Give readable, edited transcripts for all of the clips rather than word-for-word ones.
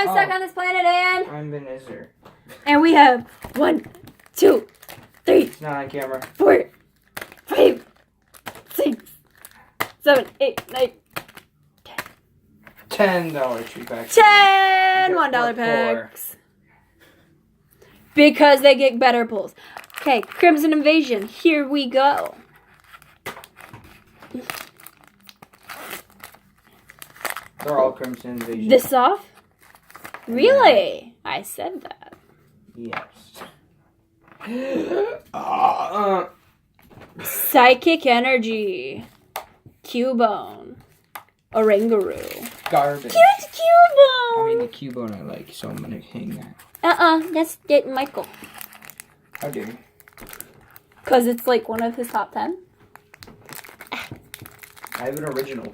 I'm stuck on this planet, and I'm Benizzor. And we have 1, 2, 3. It's not on camera. 4, 5, 6, 7, 8, 9, $10 tree packs. 10 $1 packs. Because they get better pulls. Okay, Crimson Invasion. Here we go. They're all Crimson Invasion. This off? Really? I said that. Yes. Psychic Energy. Cubone. Orangaroo. Garbage. Cute Cubone! I mean, the Cubone I like, so I'm gonna hang that. That's get Michael. How dare you? Because it's like one of his top 10. I have an original.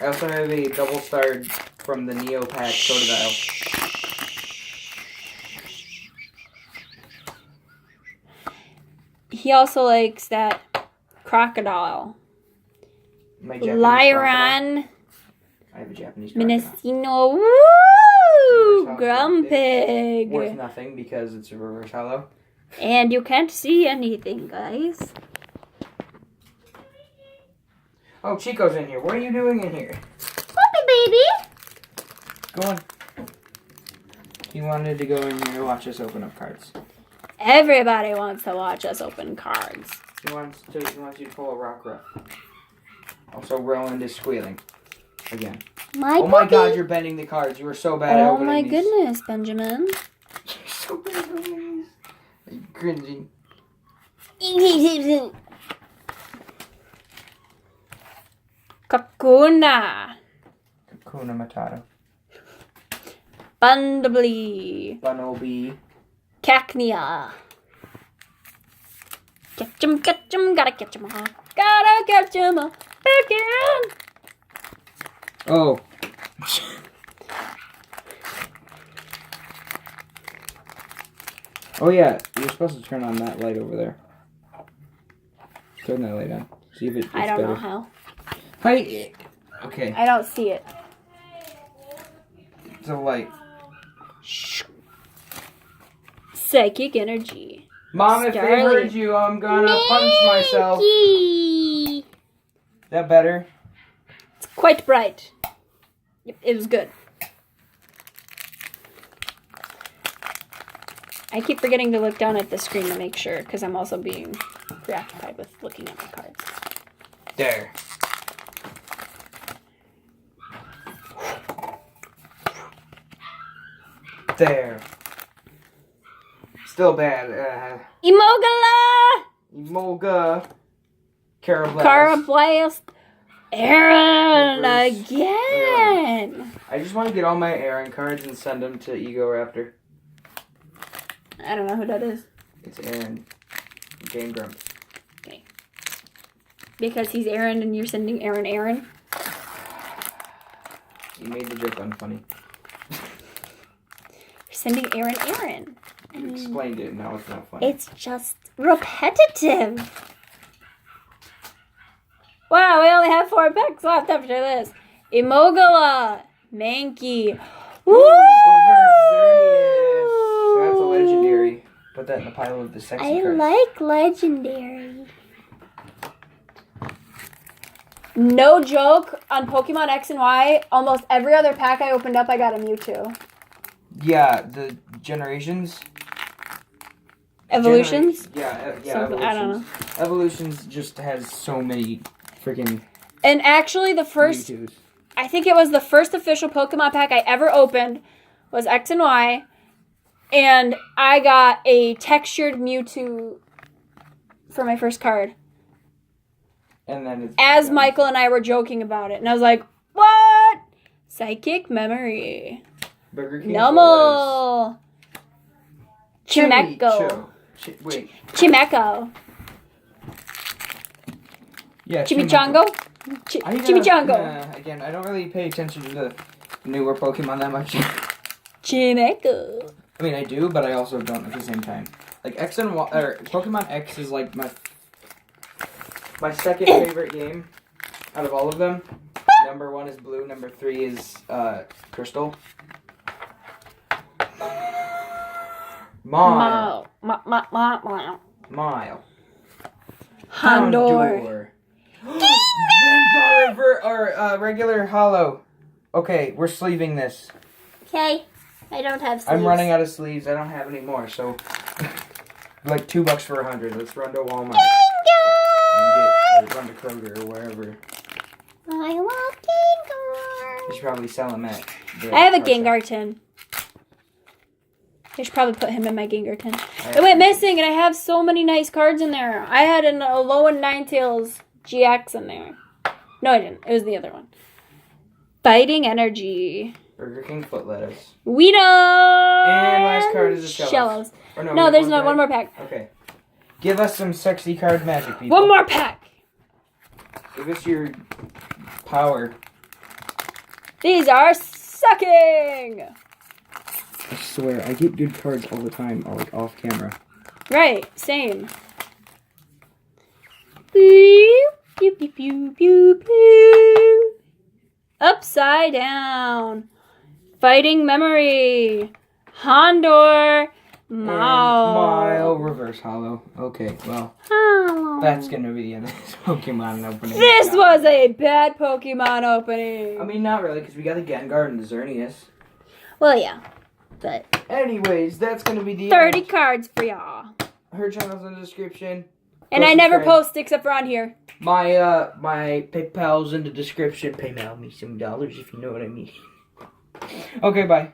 I also have a double starred from the Neo Pack Totodile. He also likes that Crocodile. My Japanese crocodile. Lyron. I have a Japanese crocodile. Menacino. Woo! Reverse Grumpig. Worth nothing because it's a reverse hollow. And you can't see anything, guys. Oh, Chico's in here. What are you doing in here? Puppy baby. Go on. He wanted to go in here to watch us open up cards. Everybody wants to watch us open cards. He wants you to pull a rock ruff. Also, Roland is squealing. Again. Oh my god, you're bending the cards. You were so bad at opening these. Oh my goodness, Benjamin. You're so bad at opening these. Are you cringing? Kakuna. Kakuna Matata. Bundably. Bunnelby. Cacnea. Catch 'em, gotta catch 'em all. Gotta catch 'em all. Back in. Oh. Oh yeah, you're supposed to turn on that light over there. Turn that light on. See if it's I don't better. know how. Hi. Okay. I don't see it. It's a light. Psychic Energy. Mom, if they heard you, I'm gonna punch myself. Is That better? It's quite bright. Yep, it was good. I keep forgetting to look down at the screen to make sure, because I'm also being preoccupied with looking at my cards. There. There. Still bad. Emogala! Emolga. Carablast. Carablast. Aaron again! I just want to get all my Aaron cards and send them to Ego Raptor. I don't know who that is. It's Aaron. Game Grump. Okay. Because he's Aaron and you're sending Aaron. You made the joke unfunny. You're sending Aaron. You explained it, now it's not funny. It's just repetitive. Wow, we only have 4 packs left after this. Emogala. Mankey. Woo! That's a legendary. Put that in the pile of the sexy cards. I like legendary. No joke, on Pokemon X and Y, almost every other pack I opened up, I got a Mewtwo. Yeah, the generations. Evolutions? Yeah, Something, I don't know. Evolutions just has so many freaking. And actually, the first, Mewtwo's. I think it was the first official Pokemon pack I ever opened was X and Y. And I got a textured Mewtwo for my first card. And then it's As Michael and I were joking about it. And I was like, what? Psychic Memory. Burger King. Nomo. Chimeco. Wait. Chimeco. Yeah. Chimichango? Chimichango. Again, I don't really pay attention to the newer Pokemon that much. Chimeco. I mean, I do, but I also don't at the same time. Like X and Y, or Pokemon X is like my second favorite game out of all of them. Number 1 is blue. Number 3 is crystal. Mile. Mile. Houndor. Gengar or regular hollow. Okay, we're sleeving this. Okay. I don't have sleeves. I'm running out of sleeves. I don't have any more, so like $2 for 100. Let's run to Walmart. Run to Kroger or wherever. I love Gengar. You should probably sell him at. I have a Gengar tin. I should probably put him in my Gengar tin. It went missing, and I have so many nice cards in there. I had a Alolan Ninetales GX in there. No, I didn't. It was the other one. Fighting Energy. Burger King foot lettuce. Weedle! And last card is a Shellos. Or No, there's not one more pack. Okay. Give us some sexy card magic, people. One more pack. Give us your power. These are sucking. I swear, I get good cards all the time, like off camera. Right, same. Pew, pew, pew, pew, pew, pew. Upside down. Fighting Memory. Houndor. Mile reverse hollow. Okay, well, that's gonna be the end of this Pokemon opening. This was a bad Pokemon opening. I mean, not really, because we got the Gengar and the Xerneas. Well, yeah, but anyways, that's gonna be the 30 end. cards for y'all. Her channel's in the description. And I never post except for on here. My my PayPal's in the description. PayPal me some dollars if you know what I mean. Okay, bye.